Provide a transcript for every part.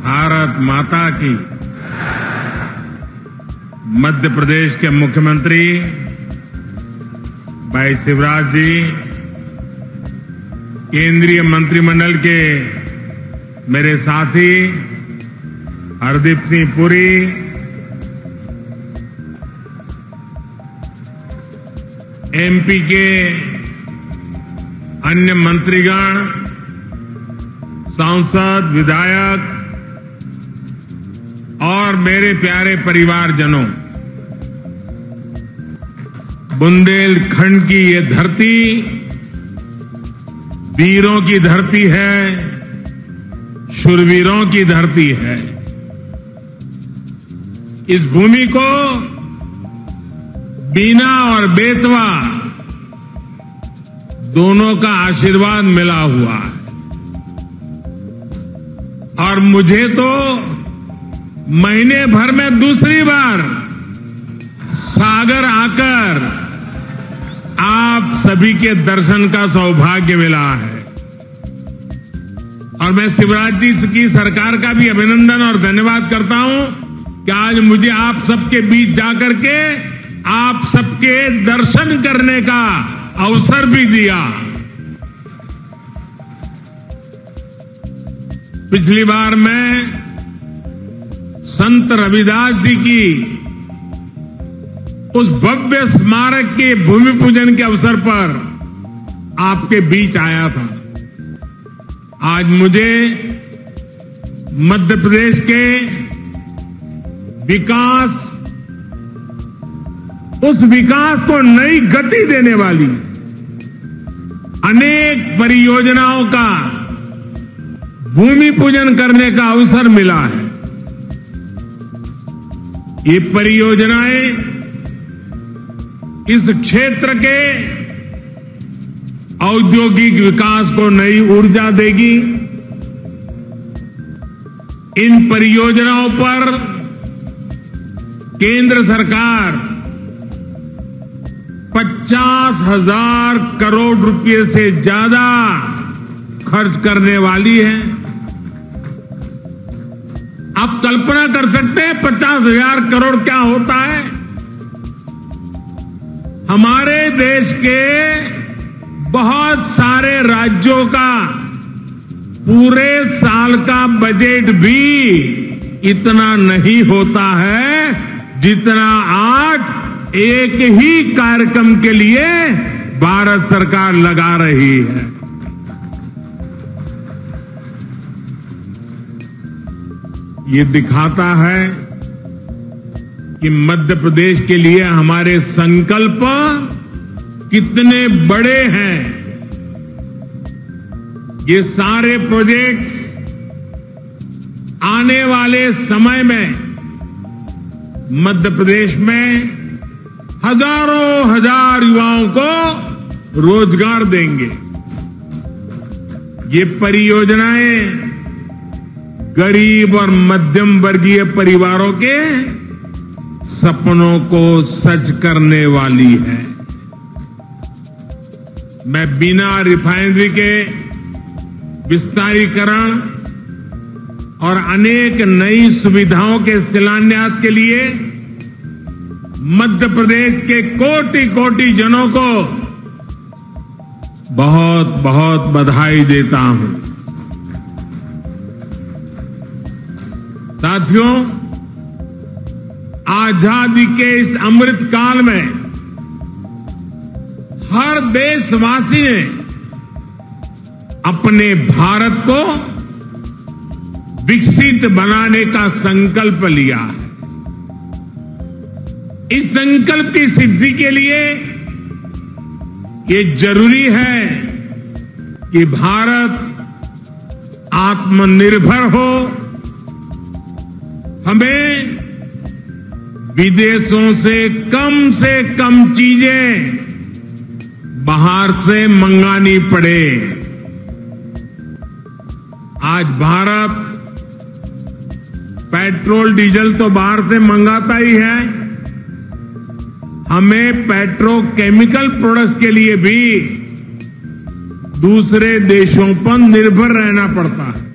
भारत माता की। मध्य प्रदेश के मुख्यमंत्री भाई शिवराज जी, केंद्रीय मंत्रिमंडल के मेरे साथी हरदीप सिंह पुरी, एमपी के अन्य मंत्रीगण, सांसद, विधायक और मेरे प्यारे परिवारजनों, बुंदेलखंड की ये धरती वीरों की धरती है, शूरवीरों की धरती है। इस भूमि को बीना और बेतवा दोनों का आशीर्वाद मिला हुआ है और मुझे तो महीने भर में दूसरी बार सागर आकर आप सभी के दर्शन का सौभाग्य मिला है। और मैं शिवराज जी की सरकार का भी अभिनंदन और धन्यवाद करता हूं कि आज मुझे आप सबके बीच जाकर के आप सबके दर्शन करने का अवसर भी दिया। पिछली बार मैं संत रविदास जी की उस भव्य स्मारक के भूमि पूजन के अवसर पर आपके बीच आया था। आज मुझे मध्य प्रदेश के विकास, उस विकास को नई गति देने वाली अनेक परियोजनाओं का भूमि पूजन करने का अवसर मिला है। ये परियोजनाएं इस क्षेत्र के औद्योगिक विकास को नई ऊर्जा देगी। इन परियोजनाओं पर केंद्र सरकार 50,000 करोड़ रुपए से ज्यादा खर्च करने वाली है। आप कल्पना कर सकते हैं 50,000 करोड़ क्या होता है? हमारे देश के बहुत सारे राज्यों का पूरे साल का बजट भी इतना नहीं होता है जितना आज एक ही कार्यक्रम के लिए भारत सरकार लगा रही है। ये दिखाता है कि मध्य प्रदेश के लिए हमारे संकल्प कितने बड़े हैं। ये सारे प्रोजेक्ट्स आने वाले समय में मध्य प्रदेश में हजारों हजार युवाओं को रोजगार देंगे। ये परियोजनाएं गरीब और मध्यम वर्गीय परिवारों के सपनों को सच करने वाली है। मैं बिना रिफाइनरी के विस्तारीकरण और अनेक नई सुविधाओं के शिलान्यास के लिए मध्य प्रदेश के कोटि कोटि जनों को बहुत बहुत बधाई देता हूं। साथियों, आजादी के इस अमृत काल में हर देशवासी ने अपने भारत को विकसित बनाने का संकल्प लिया है। इस संकल्प की सिद्धि के लिए ये जरूरी है कि भारत आत्मनिर्भर हो। हमें विदेशों से कम चीजें बाहर से मंगानी पड़े। आज भारत पेट्रोल डीजल तो बाहर से मंगाता ही है, हमें पेट्रोकेमिकल प्रोडक्ट्स के लिए भी दूसरे देशों पर निर्भर रहना पड़ता है।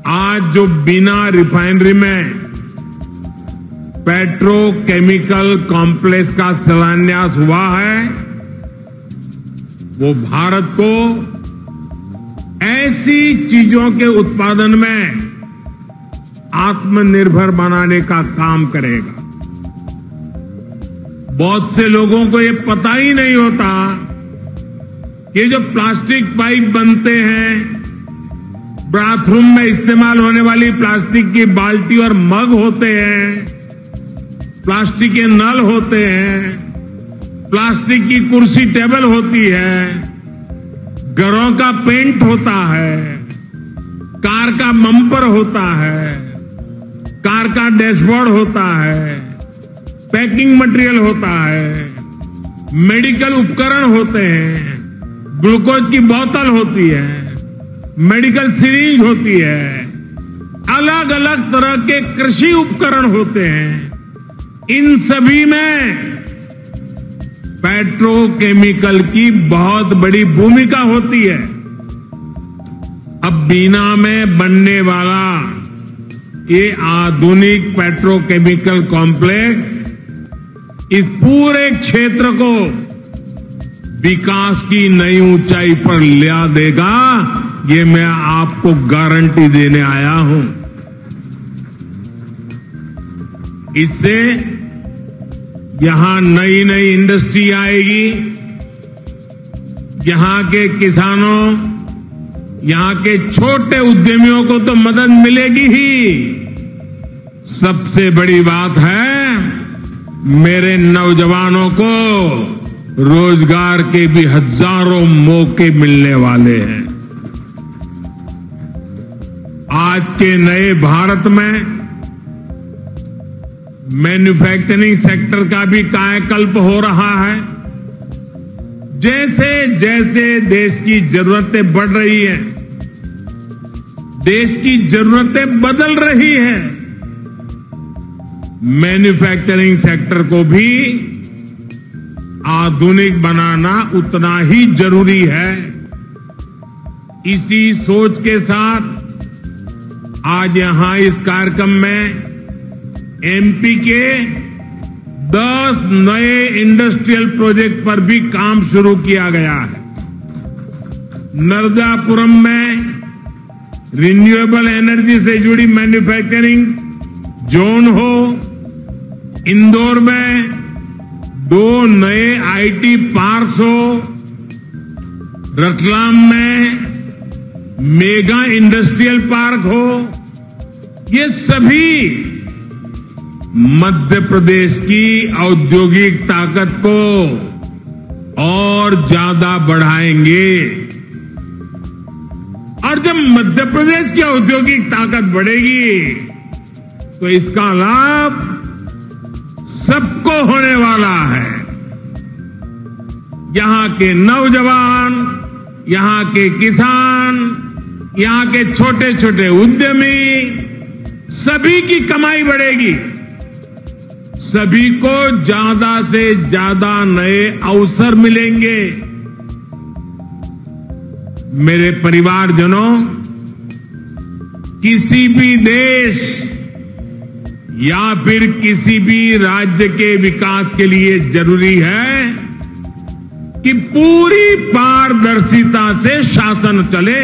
आज जो बीना रिफाइनरी में पेट्रोकेमिकल कॉम्प्लेक्स का शिलान्यास हुआ है, वो भारत को ऐसी चीजों के उत्पादन में आत्मनिर्भर बनाने का काम करेगा। बहुत से लोगों को ये पता ही नहीं होता कि जो प्लास्टिक पाइप बनते हैं, बाथरूम में इस्तेमाल होने वाली प्लास्टिक की बाल्टी और मग होते हैं, प्लास्टिक के नल होते हैं, प्लास्टिक की कुर्सी टेबल होती है, घरों का पेंट होता है, कार का बम्पर होता है, कार का डैशबोर्ड होता है, पैकिंग मटेरियल होता है, मेडिकल उपकरण होते हैं, ग्लूकोज की बोतल होती है, मेडिकल सिरिंज होती है, अलग अलग तरह के कृषि उपकरण होते हैं। इन सभी में पेट्रोकेमिकल की बहुत बड़ी भूमिका होती है। अब बीना में बनने वाला ये आधुनिक पेट्रोकेमिकल कॉम्प्लेक्स इस पूरे क्षेत्र को विकास की नई ऊंचाई पर ले देगा, ये मैं आपको गारंटी देने आया हूं। इससे यहां नई नई इंडस्ट्री आएगी, यहां के किसानों, यहां के छोटे उद्यमियों को तो मदद मिलेगी ही। सबसे बड़ी बात है, मेरे नौजवानों को रोजगार के भी हजारों मौके मिलने वाले हैं। आज के नए भारत में मैन्युफैक्चरिंग सेक्टर का भी कायाकल्प हो रहा है। जैसे जैसे देश की जरूरतें बढ़ रही हैं, देश की जरूरतें बदल रही हैं, मैन्युफैक्चरिंग सेक्टर को भी आधुनिक बनाना उतना ही जरूरी है। इसी सोच के साथ आज यहां इस कार्यक्रम में एमपी के 10 नए इंडस्ट्रियल प्रोजेक्ट पर भी काम शुरू किया गया है। नर्मदापुरम में रिन्यूएबल एनर्जी से जुड़ी मैन्युफैक्चरिंग जोन हो, इंदौर में 2 नए आईटी पार्क्स हो, रतलाम में मेगा इंडस्ट्रियल पार्क हो, ये सभी मध्य प्रदेश की औद्योगिक ताकत को और ज्यादा बढ़ाएंगे। और जब मध्य प्रदेश की औद्योगिक ताकत बढ़ेगी तो इसका लाभ सबको होने वाला है। यहां के नौजवान, यहां के किसान, यहां के छोटे छोटे उद्यमी, सभी की कमाई बढ़ेगी। सभी को ज्यादा से ज्यादा नए अवसर मिलेंगे। मेरे परिवारजनों, किसी भी देश या फिर किसी भी राज्य के विकास के लिए जरूरी है कि पूरी पारदर्शिता से शासन चले,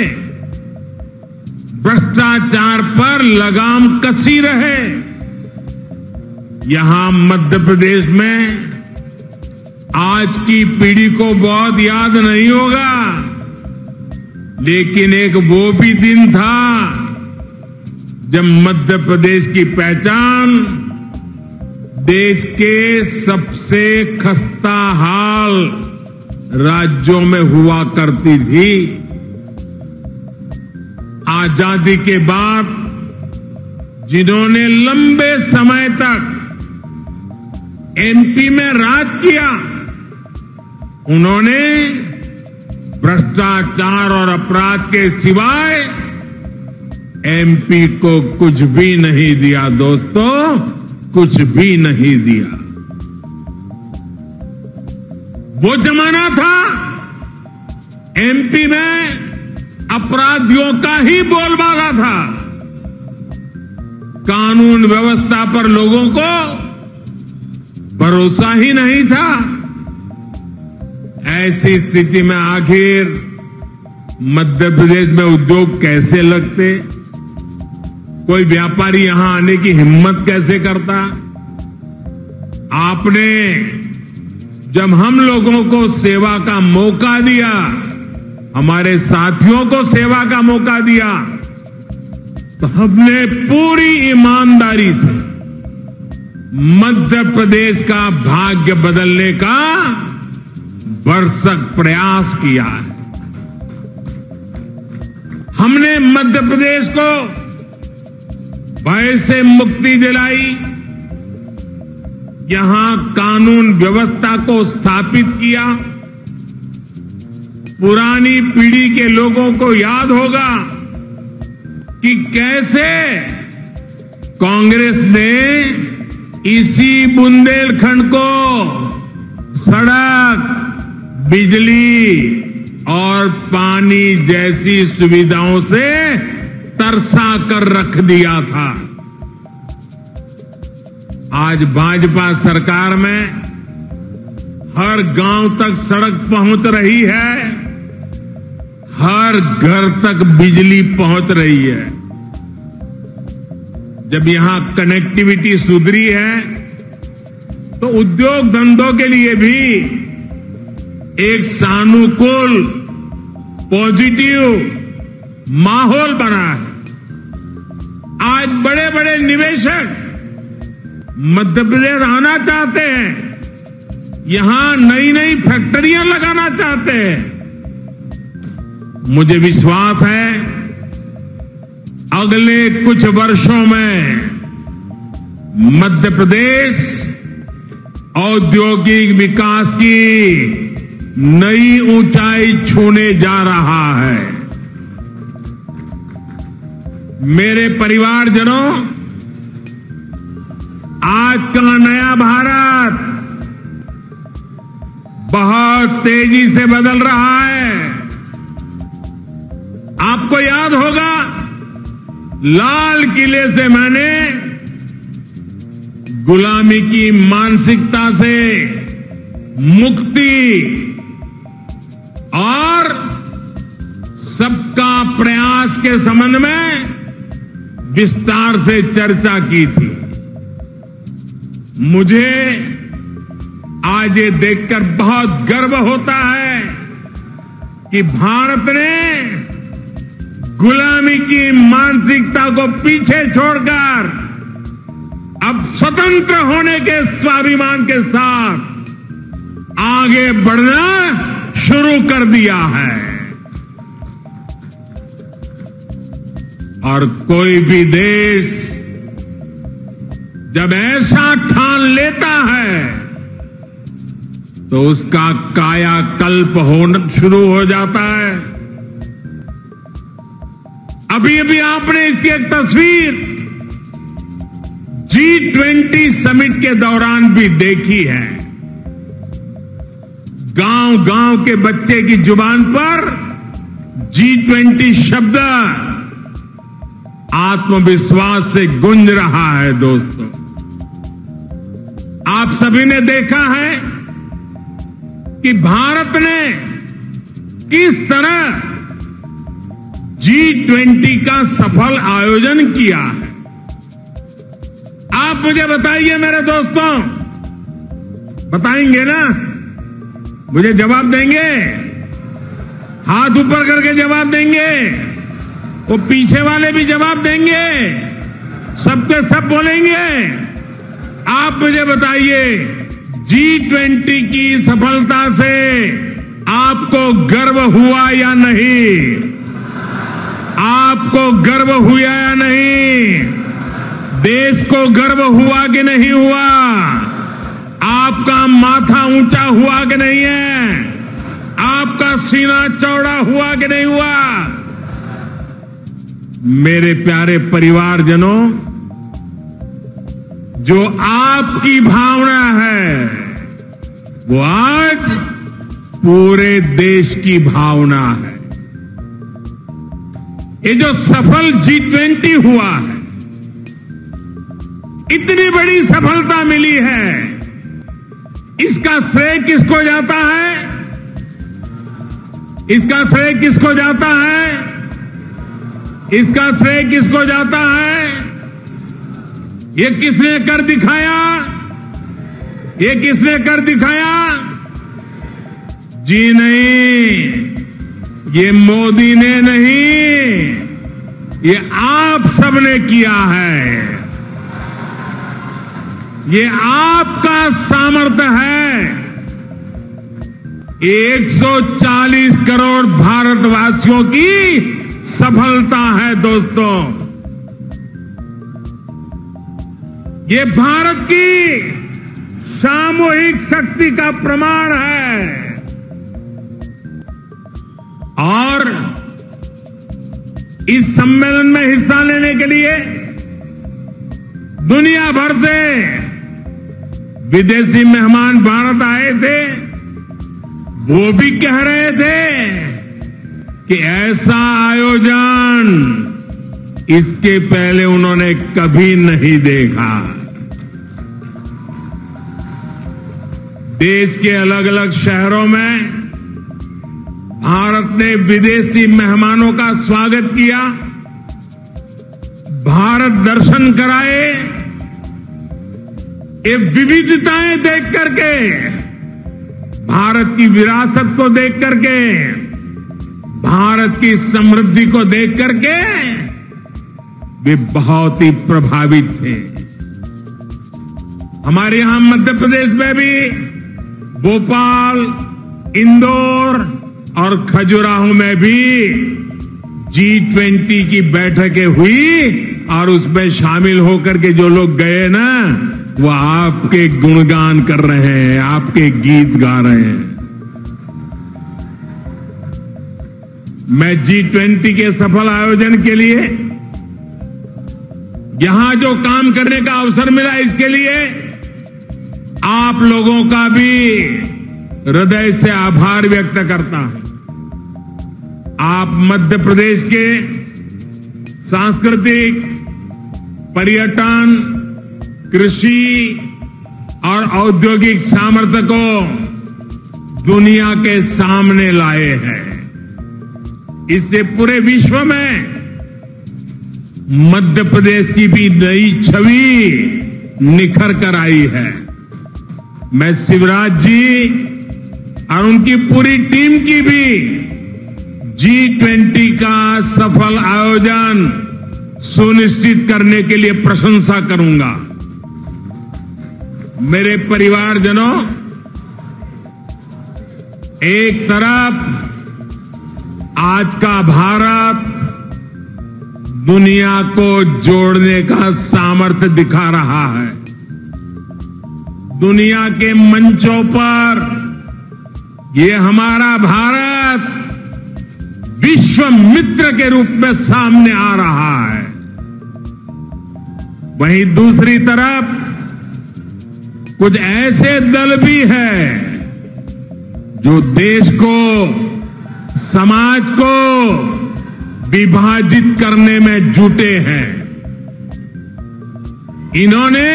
भ्रष्टाचार पर लगाम कसी रहे। यहां मध्य प्रदेश में आज की पीढ़ी को बहुत याद नहीं होगा, लेकिन एक वो भी दिन था जब मध्य प्रदेश की पहचान देश के सबसे खस्ता हाल राज्यों में हुआ करती थी। आजादी के बाद जिन्होंने लंबे समय तक एमपी में राज किया, उन्होंने भ्रष्टाचार और अपराध के सिवाय एमपी को कुछ भी नहीं दिया। दोस्तों, कुछ भी नहीं दिया। वो जमाना था एमपी में अपराधियों का ही बोलबाला था। कानून व्यवस्था पर लोगों को भरोसा ही नहीं था। ऐसी स्थिति में आखिर मध्य प्रदेश में उद्योग कैसे लगते? कोई व्यापारी यहां आने की हिम्मत कैसे करता? आपने जब हम लोगों को सेवा का मौका दिया, हमारे साथियों को सेवा का मौका दिया, तो हमने पूरी ईमानदारी से मध्य प्रदेश का भाग्य बदलने का भरसक प्रयास किया है। हमने मध्य प्रदेश को भय से मुक्ति दिलाई, यहां कानून व्यवस्था को स्थापित किया। पुरानी पीढ़ी के लोगों को याद होगा कि कैसे कांग्रेस ने इसी बुंदेलखंड को सड़क, बिजली और पानी जैसी सुविधाओं से तरसा कर रख दिया था। आज भाजपा सरकार में हर गांव तक सड़क पहुंच रही है, हर घर तक बिजली पहुंच रही है। जब यहां कनेक्टिविटी सुधरी है तो उद्योग धंधों के लिए भी एक सानुकूल, पॉजिटिव माहौल बना है। आज बड़े बड़े निवेशक मध्य प्रदेश आना चाहते हैं, यहां नई नई फैक्ट्रियां लगाना चाहते हैं। मुझे विश्वास है अगले कुछ वर्षों में मध्य प्रदेश औद्योगिक विकास की नई ऊंचाई छूने जा रहा है। मेरे परिवारजनों, आज का नया भारत बहुत तेजी से बदल रहा है। आपको याद होगा, लाल किले से मैंने गुलामी की मानसिकता से मुक्ति और सबका प्रयास के संबंध में विस्तार से चर्चा की थी। मुझे आज ये देखकर बहुत गर्व होता है कि भारत ने गुलामी की मानसिकता को पीछे छोड़कर अब स्वतंत्र होने के स्वाभिमान के साथ आगे बढ़ना शुरू कर दिया है। और कोई भी देश जब ऐसा ठान लेता है तो उसका कायाकल्प होना शुरू हो जाता है। अभी अभी आपने इसकी एक तस्वीर G20 समिट के दौरान भी देखी है। गांव गांव के बच्चे की जुबान पर G20 शब्द आत्मविश्वास से गूंज रहा है। दोस्तों, आप सभी ने देखा है कि भारत ने किस तरह G20 का सफल आयोजन किया है। आप मुझे बताइए मेरे दोस्तों, बताएंगे ना? मुझे जवाब देंगे? हाथ ऊपर करके जवाब देंगे? वो पीछे वाले भी जवाब देंगे? सबके सब बोलेंगे? आप मुझे बताइए, G20 की सफलता से आपको गर्व हुआ या नहीं? आपको गर्व हुआ या नहीं? देश को गर्व हुआ कि नहीं हुआ? आपका माथा ऊंचा हुआ कि नहीं है? आपका सीना चौड़ा हुआ कि नहीं हुआ? मेरे प्यारे परिवारजनों, जो आपकी भावना है वो आज पूरे देश की भावना है। ये जो सफल G20 हुआ है, इतनी बड़ी सफलता मिली है, इसका श्रेय किसको जाता है? इसका श्रेय किसको जाता है? इसका श्रेय किसको जाता है? ये किसने कर दिखाया? ये किसने कर दिखाया? जी नहीं, ये मोदी ने नहीं, ये आप सबने किया है। ये आपका सामर्थ्य है। 140 करोड़ भारतवासियों की सफलता है दोस्तों। ये भारत की सामूहिक शक्ति का प्रमाण है। और इस सम्मेलन में हिस्सा लेने के लिए दुनिया भर से विदेशी मेहमान भारत आए थे। वो भी कह रहे थे कि ऐसा आयोजन इसके पहले उन्होंने कभी नहीं देखा। देश के अलग अलग शहरों में भारत ने विदेशी मेहमानों का स्वागत किया, भारत दर्शन कराए। ये विविधताएं देख करके, भारत की विरासत को देख करके, भारत की समृद्धि को देख करके वे बहुत ही प्रभावित थे। हमारे यहां मध्य प्रदेश में भी भोपाल, इंदौर और खजुराहो में भी G20 की बैठकें हुई और उसमें शामिल होकर के जो लोग गए ना, वो आपके गुणगान कर रहे हैं, आपके गीत गा रहे हैं। मैं G20 के सफल आयोजन के लिए, यहां जो काम करने का अवसर मिला, इसके लिए आप लोगों का भी हृदय से आभार व्यक्त करता हूं। आप मध्य प्रदेश के सांस्कृतिक, पर्यटन, कृषि और औद्योगिक सामर्थ्य को दुनिया के सामने लाए हैं। इससे पूरे विश्व में मध्य प्रदेश की भी नई छवि निखर कर आई है। मैं शिवराज जी और उनकी पूरी टीम की भी G20 का सफल आयोजन सुनिश्चित करने के लिए प्रशंसा करूंगा। मेरे परिवारजनों, एक तरफ आज का भारत दुनिया को जोड़ने का सामर्थ्य दिखा रहा है। दुनिया के मंचों पर ये हमारा भारत विश्व मित्र के रूप में सामने आ रहा है। वहीं दूसरी तरफ कुछ ऐसे दल भी हैं जो देश को, समाज को विभाजित करने में जुटे हैं। इन्होंने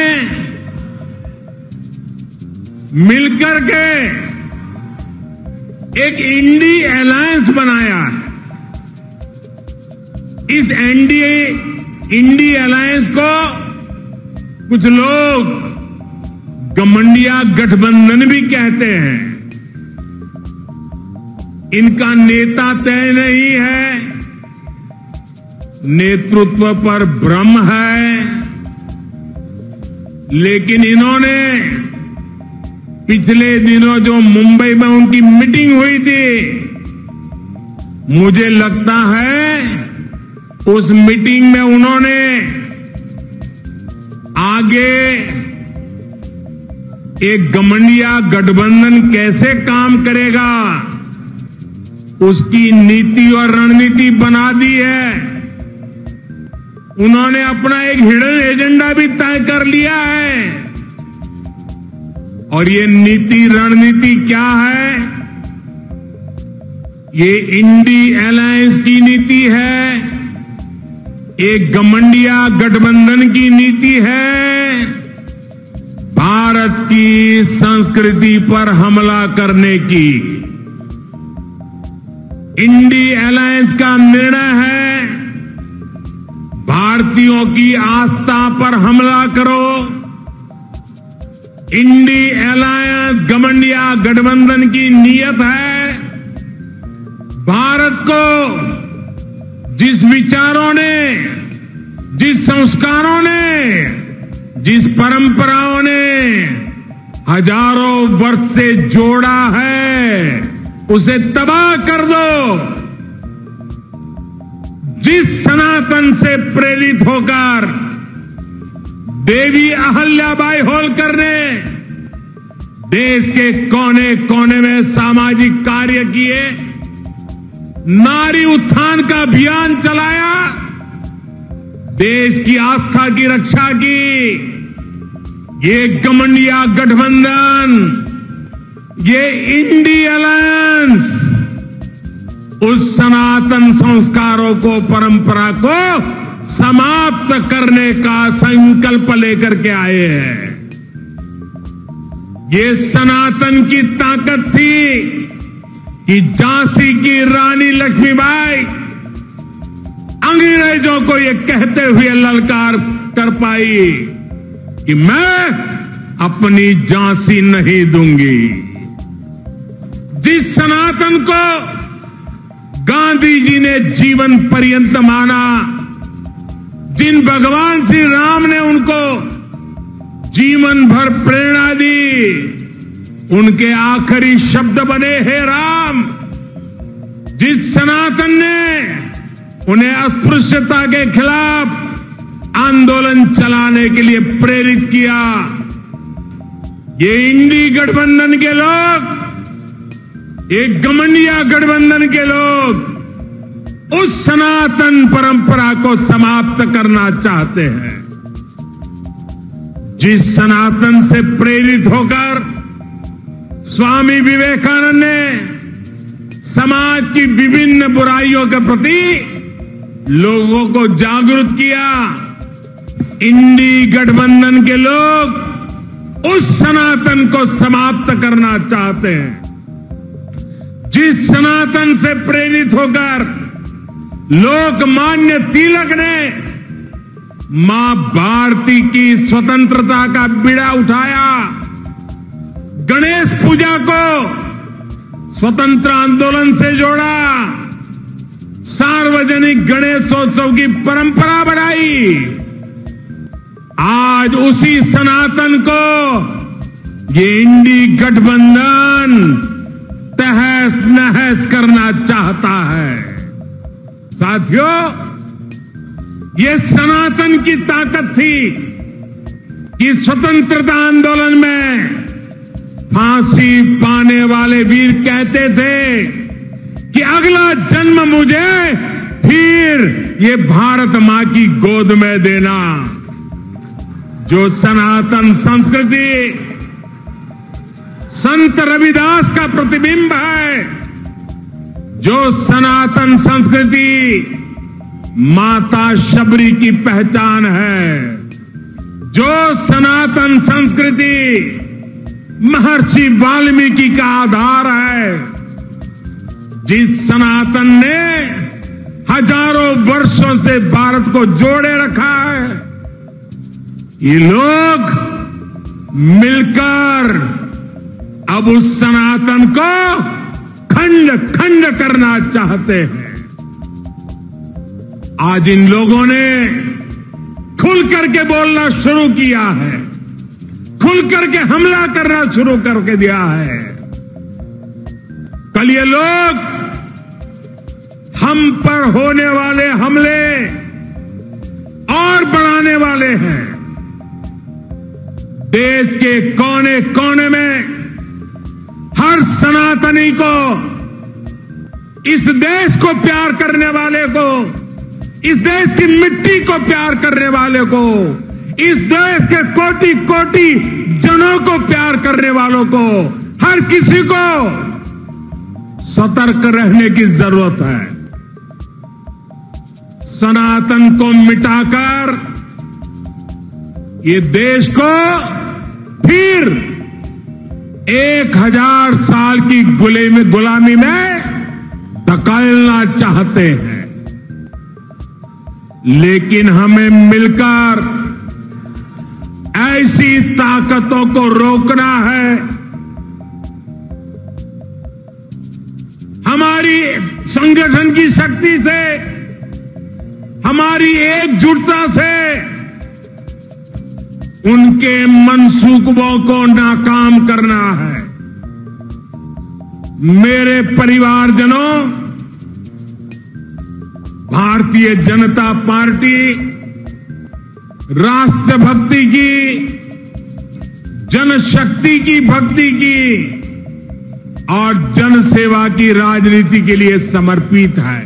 मिलकर के एक इंडी अलायंस बनाया है। इस इंडी अलायंस को कुछ लोग गठबंधन गठबंधन भी कहते हैं। इनका नेता तय नहीं है, नेतृत्व पर भ्रम है, लेकिन इन्होंने पिछले दिनों जो मुंबई में उनकी मीटिंग हुई थी, मुझे लगता है उस मीटिंग में उन्होंने आगे एक गठबंधन कैसे काम करेगा, उसकी नीति और रणनीति बना दी है। उन्होंने अपना एक हिडन एजेंडा भी तय कर लिया है। और ये नीति रणनीति क्या है? ये इंडी अलायंस की नीति है एक घमंडिया गठबंधन की नीति है भारत की संस्कृति पर हमला करने की। इंडी अलायंस का निर्णय है भारतीयों की आस्था पर हमला करो। इंडी अलायंस घमंडिया गठबंधन की नीयत है भारत को जिस विचारों ने, जिस संस्कारों ने, जिस परंपराओं ने हजारों वर्ष से जोड़ा है उसे तबाह कर दो। जिस सनातन से प्रेरित होकर देवी अहल्याबाई होलकर ने देश के कोने कोने में सामाजिक कार्य किए, नारी उत्थान का अभियान चलाया, देश की आस्था की रक्षा की, ये घमंडिया गठबंधन, ये इंडी अलायंस उस सनातन संस्कारों को, परंपरा को समाप्त करने का संकल्प लेकर के आए हैं। ये सनातन की ताकत थी कि झांसी की रानी लक्ष्मीबाई अंग्रेजों को ये कहते हुए ललकार कर पाई कि मैं अपनी झांसी नहीं दूंगी। जिस सनातन को गांधी जी ने जीवन पर्यंत माना, जिन भगवान श्री राम ने उनको जीवन भर प्रेरणा दी, उनके आखिरी शब्द बने हे राम। जिस सनातन ने उन्हें अस्पृश्यता के खिलाफ आंदोलन चलाने के लिए प्रेरित किया, ये इंडी गठबंधन के लोग, एक घमंडिया गठबंधन के लोग उस सनातन परंपरा को समाप्त करना चाहते हैं। जिस सनातन से प्रेरित होकर स्वामी विवेकानंद ने समाज की विभिन्न बुराइयों के प्रति लोगों को जागरूक किया, इंडी गठबंधन के लोग उस सनातन को समाप्त करना चाहते हैं। जिस सनातन से प्रेरित होकर लोकमान्य तिलक ने मां भारती की स्वतंत्रता का बीड़ा उठाया, गणेश पूजा को स्वतंत्र आंदोलन से जोड़ा, सार्वजनिक गणेशोत्सव की परंपरा बढ़ाई, आज उसी सनातन को ये इंडी गठबंधन तहस नहस करना चाहता है। साथियों, ये सनातन की ताकत थी कि स्वतंत्रता आंदोलन में फांसी पाने वाले वीर कहते थे कि अगला जन्म मुझे फिर ये भारत मां की गोद में देना। जो सनातन संस्कृति संत रविदास का प्रतिबिंब है, जो सनातन संस्कृति माता शबरी की पहचान है, जो सनातन संस्कृति महर्षि वाल्मीकि का आधार है, जिस सनातन ने हजारों वर्षों से भारत को जोड़े रखा है, ये लोग मिलकर अब उस सनातन को खंड खंड करना चाहते हैं। आज इन लोगों ने खुल करके बोलना शुरू किया है, खुल करके हमला करना शुरू करके दिया है। कल ये लोग हम पर होने वाले हमले और बढ़ाने वाले हैं। देश के कोने कोने में हर सनातनी को, इस देश को प्यार करने वाले को, इस देश की मिट्टी को प्यार करने वाले को, इस देश के कोटि कोटि जनों को प्यार करने वालों को, हर किसी को सतर्क रहने की जरूरत है। सनातन को मिटाकर ये देश को फिर 1000 साल की गुलामी में धकेलना चाहते हैं। लेकिन हमें मिलकर ऐसी ताकतों को रोकना है। हमारी संगठन की शक्ति से, हमारी एकजुटता से उनके मंसूबों को नाकाम करना है। मेरे परिवारजनों, भारतीय जनता पार्टी राष्ट्रभक्ति की, जनशक्ति की भक्ति की और जनसेवा की राजनीति के लिए समर्पित है।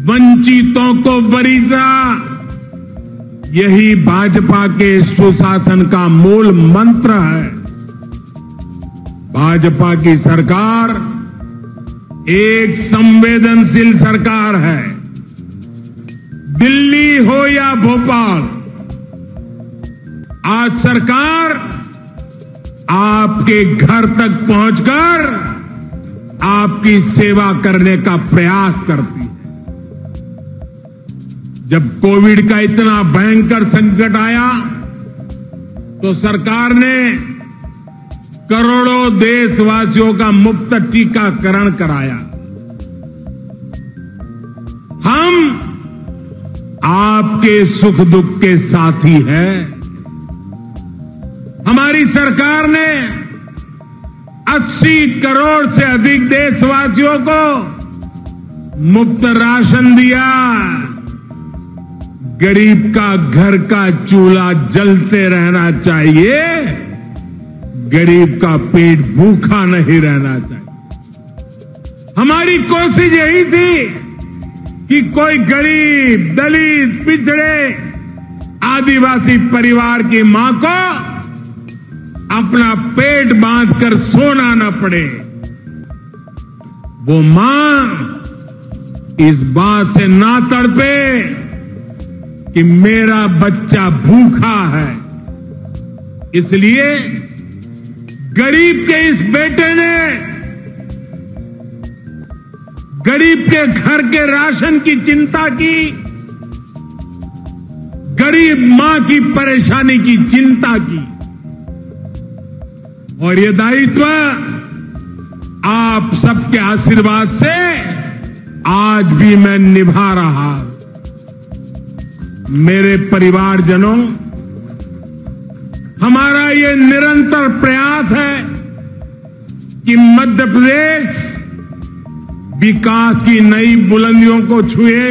वंचितों को वरीयता, यही भाजपा के सुशासन का मूल मंत्र है। भाजपा की सरकार एक संवेदनशील सरकार है। दिल्ली हो या भोपाल, आज सरकार आपके घर तक पहुंचकर आपकी सेवा करने का प्रयास करती है। जब कोविड का इतना भयंकर संकट आया तो सरकार ने करोड़ों देशवासियों का मुफ्त टीकाकरण कराया। हम आपके सुख दुख के साथी हैं। हमारी सरकार ने 80 करोड़ से अधिक देशवासियों को मुफ्त राशन दिया। गरीब का घर का चूल्हा जलते रहना चाहिए, गरीब का पेट भूखा नहीं रहना चाहिए। हमारी कोशिश यही थी कि कोई गरीब, दलित, पिछड़े, आदिवासी परिवार की मां को अपना पेट बांधकर सोना न पड़े। वो मां इस बात से ना तड़पे कि मेरा बच्चा भूखा है। इसलिए गरीब के इस बेटे ने गरीब के घर के राशन की चिंता की, गरीब मां की परेशानी की चिंता की, और ये दायित्व आप सबके आशीर्वाद से आज भी मैं निभा रहा हूं। मेरे परिवारजनों, हमारा ये निरंतर प्रयास है कि मध्य प्रदेश विकास की नई बुलंदियों को छुए।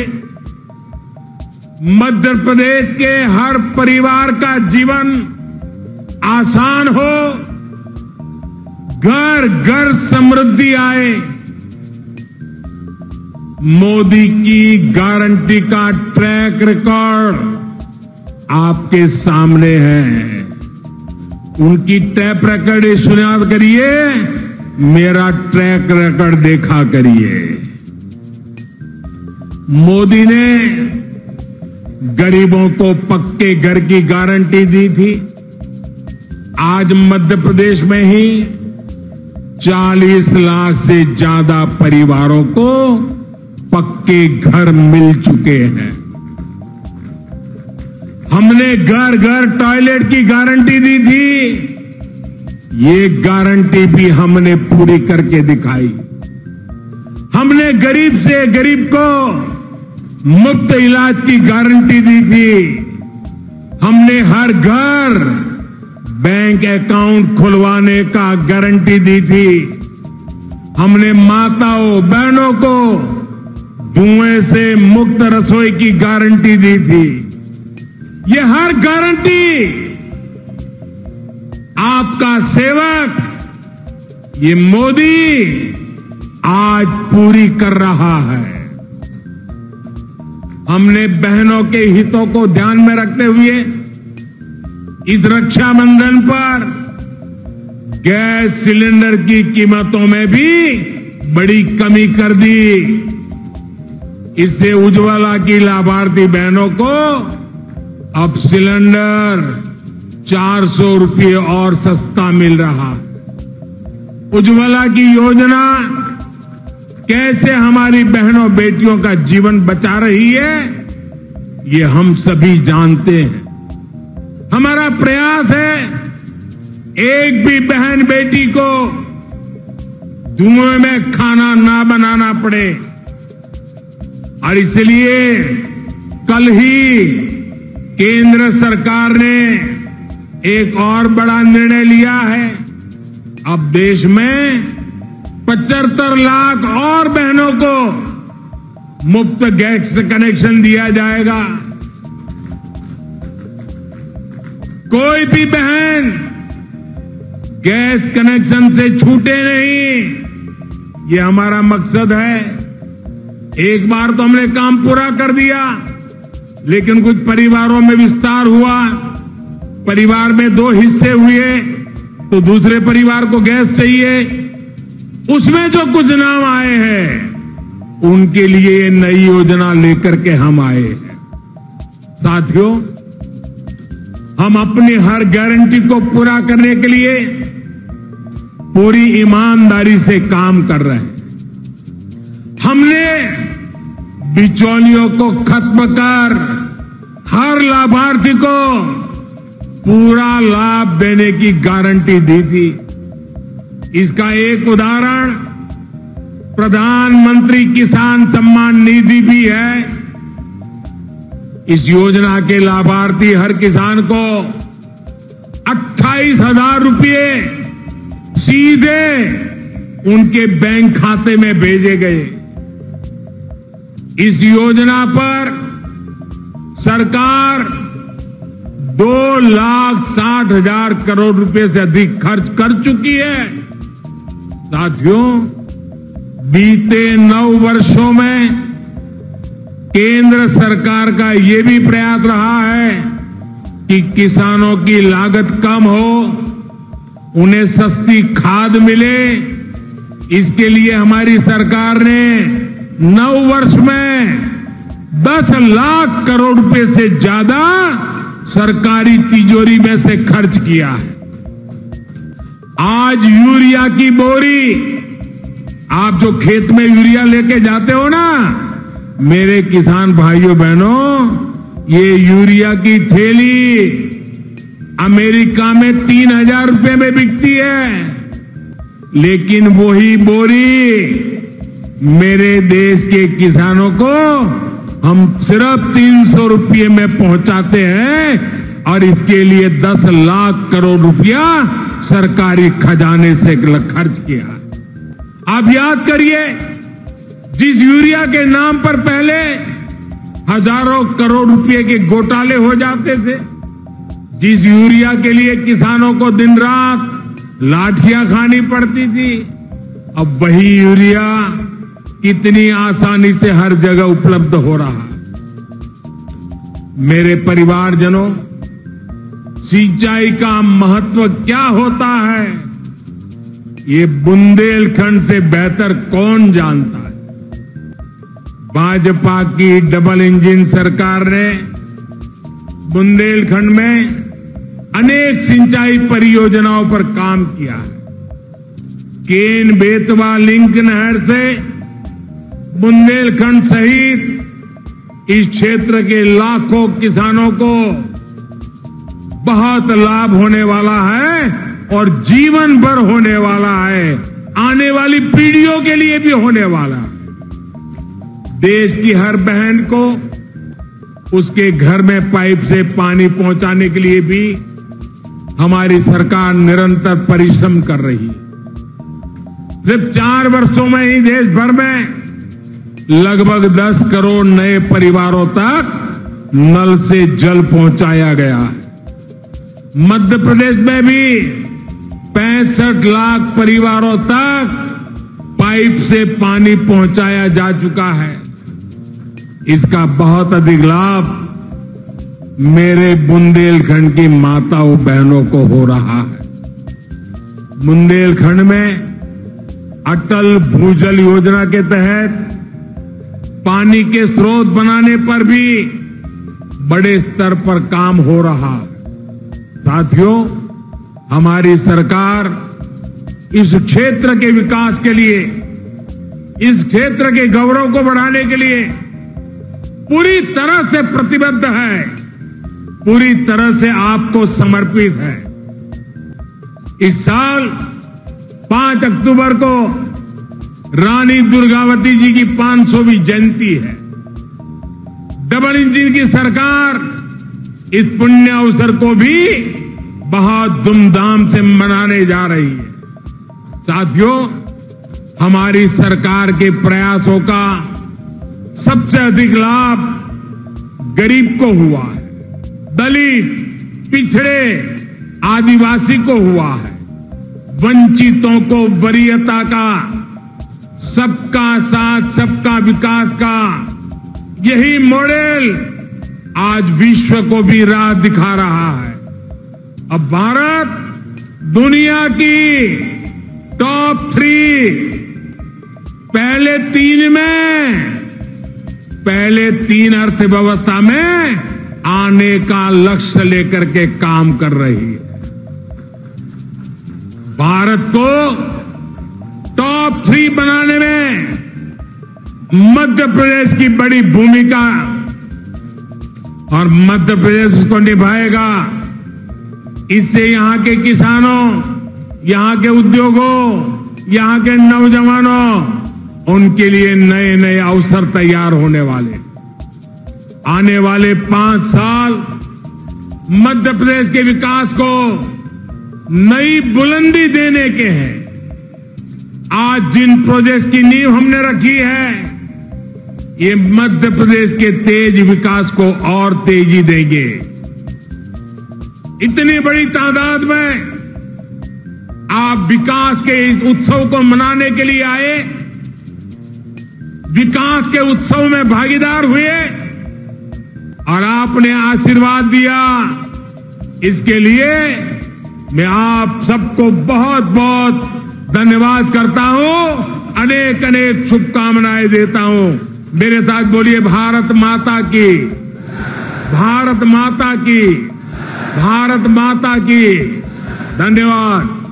मध्य प्रदेश के हर परिवार का जीवन आसान हो, घर घर समृद्धि आए। मोदी की गारंटी का ट्रैक रिकॉर्ड आपके सामने है। उनकी टैप रिकॉर्ड सुनियाद करिए, मेरा ट्रैक रिकॉर्ड देखा करिए। मोदी ने गरीबों को पक्के घर की गारंटी दी थी। आज मध्य प्रदेश में ही 40 लाख से ज्यादा परिवारों को पक्के घर मिल चुके हैं। हमने घर घर टॉयलेट की गारंटी दी थी, ये गारंटी भी हमने पूरी करके दिखाई। हमने गरीब से गरीब को मुफ्त इलाज की गारंटी दी थी। हमने हर घर बैंक अकाउंट खुलवाने का गारंटी दी थी। हमने माताओं बहनों को धुएं से मुक्त रसोई की गारंटी दी थी। ये हर गारंटी आपका सेवक ये मोदी आज पूरी कर रहा है। हमने बहनों के हितों को ध्यान में रखते हुए इस रक्षाबंधन पर गैस सिलेंडर की कीमतों में भी बड़ी कमी कर दी। इससे उज्ज्वला की लाभार्थी बहनों को अब सिलेंडर 400 रुपये और सस्ता मिल रहा। उज्ज्वला की योजना कैसे हमारी बहनों बेटियों का जीवन बचा रही है, ये हम सभी जानते हैं। हमारा प्रयास है एक भी बहन बेटी को धुएं में खाना ना बनाना पड़े, और इसलिए कल ही केंद्र सरकार ने एक और बड़ा निर्णय लिया है। अब देश में 75 लाख और बहनों को मुफ्त गैस कनेक्शन दिया जाएगा। कोई भी बहन गैस कनेक्शन से छूटे नहीं, ये हमारा मकसद है। एक बार तो हमने काम पूरा कर दिया, लेकिन कुछ परिवारों में विस्तार हुआ। परिवार में 2 हिस्से हुए, तो दूसरे परिवार को गैस चाहिए। उसमें जो कुछ नाम आए हैं, उनके लिए ये नई योजना लेकर के हम आए हैं। साथियों, हम अपनी हर गारंटी को पूरा करने के लिए पूरी ईमानदारी से काम कर रहे हैं। हमने बिचौलियों को खत्म कर हर लाभार्थी को पूरा लाभ देने की गारंटी दी थी। इसका एक उदाहरण प्रधानमंत्री किसान सम्मान निधि भी है। इस योजना के लाभार्थी हर किसान को 28,000 रुपये सीधे उनके बैंक खाते में भेजे गए। इस योजना पर सरकार 2,60,000 करोड़ रुपए से अधिक खर्च कर चुकी है। साथियों, बीते 9 वर्षों में केंद्र सरकार का ये भी प्रयास रहा है कि किसानों की लागत कम हो, उन्हें सस्ती खाद मिले। इसके लिए हमारी सरकार ने 9 वर्ष में 10 लाख करोड़ रुपए से ज्यादा सरकारी तिजोरी में से खर्च किया है। आज यूरिया की बोरी, आप जो खेत में यूरिया लेके जाते हो ना, मेरे किसान भाइयों बहनों, ये यूरिया की थैली अमेरिका में 3,000 रुपए में बिकती है, लेकिन वही बोरी मेरे देश के किसानों को हम सिर्फ 300 रुपये में पहुंचाते हैं, और इसके लिए 10 लाख करोड़ रुपया सरकारी खजाने से खर्च किया। आप याद करिए, जिस यूरिया के नाम पर पहले हजारों करोड़ रुपए के घोटाले हो जाते थे, जिस यूरिया के लिए किसानों को दिन रात लाठियां खानी पड़ती थी, अब वही यूरिया कितनी आसानी से हर जगह उपलब्ध हो रहा है। मेरे परिवारजनों, सिंचाई का महत्व क्या होता है, ये बुंदेलखंड से बेहतर कौन जानता है। भाजपा की डबल इंजन सरकार ने बुंदेलखंड में अनेक सिंचाई परियोजनाओं पर काम किया है। केन बेतवा लिंक नहर से बुंदेलखंड सहित इस क्षेत्र के लाखों किसानों को बहुत लाभ होने वाला है, और जीवन भर होने वाला है, आने वाली पीढ़ियों के लिए भी होने वाला है। देश की हर बहन को उसके घर में पाइप से पानी पहुंचाने के लिए भी हमारी सरकार निरंतर परिश्रम कर रही है। सिर्फ 4 वर्षों में ही देश भर में लगभग 10 करोड़ नए परिवारों तक नल से जल पहुंचाया गया है। मध्य प्रदेश में भी 65 लाख परिवारों तक पाइप से पानी पहुंचाया जा चुका है। इसका बहुत अधिक लाभ मेरे बुंदेलखंड की माताओं बहनों को हो रहा है। बुंदेलखंड में अटल भूजल योजना के तहत पानी के स्रोत बनाने पर भी बड़े स्तर पर काम हो रहा है। साथियों, हमारी सरकार इस क्षेत्र के विकास के लिए, इस क्षेत्र के गौरव को बढ़ाने के लिए पूरी तरह से प्रतिबद्ध है, पूरी तरह से आपको समर्पित है। इस साल 5 अक्टूबर को रानी दुर्गावती जी की 500वीं जयंती है। डबल इंजन की सरकार इस पुण्य अवसर को भी बहुत धूमधाम से मनाने जा रही है। साथियों, हमारी सरकार के प्रयासों का सबसे अधिक लाभ गरीब को हुआ है, दलित, पिछड़े, आदिवासी को हुआ है, वंचितों को वरीयता का, सबका साथ सबका विकास का यही मॉडल आज विश्व को भी राह दिखा रहा है। अब भारत दुनिया की टॉप 3 पहले तीन अर्थव्यवस्था में आने का लक्ष्य लेकर के काम कर रही है। भारत को टॉप 3 बनाने में मध्य प्रदेश की बड़ी भूमिका, और मध्य प्रदेश उसको निभाएगा। इससे यहां के किसानों, यहां के उद्योगों, यहां के नौजवानों, उनके लिए नए नए अवसर तैयार होने वाले। आने वाले 5 साल मध्य प्रदेश के विकास को नई बुलंदी देने के हैं। आज जिन प्रोजेक्ट्स की नींव हमने रखी है, ये मध्य प्रदेश के तेज विकास को और तेजी देंगे। इतनी बड़ी तादाद में आप विकास के इस उत्सव को मनाने के लिए आए, विकास के उत्सव में भागीदार हुए और आपने आशीर्वाद दिया। इसके लिए मैं आप सबको बहुत बहुत धन्यवाद करता हूं, अनेक अनेक शुभकामनाएं देता हूं। मेरे साथ बोलिए, भारत माता की, भारत माता की, भारत माता की। धन्यवाद।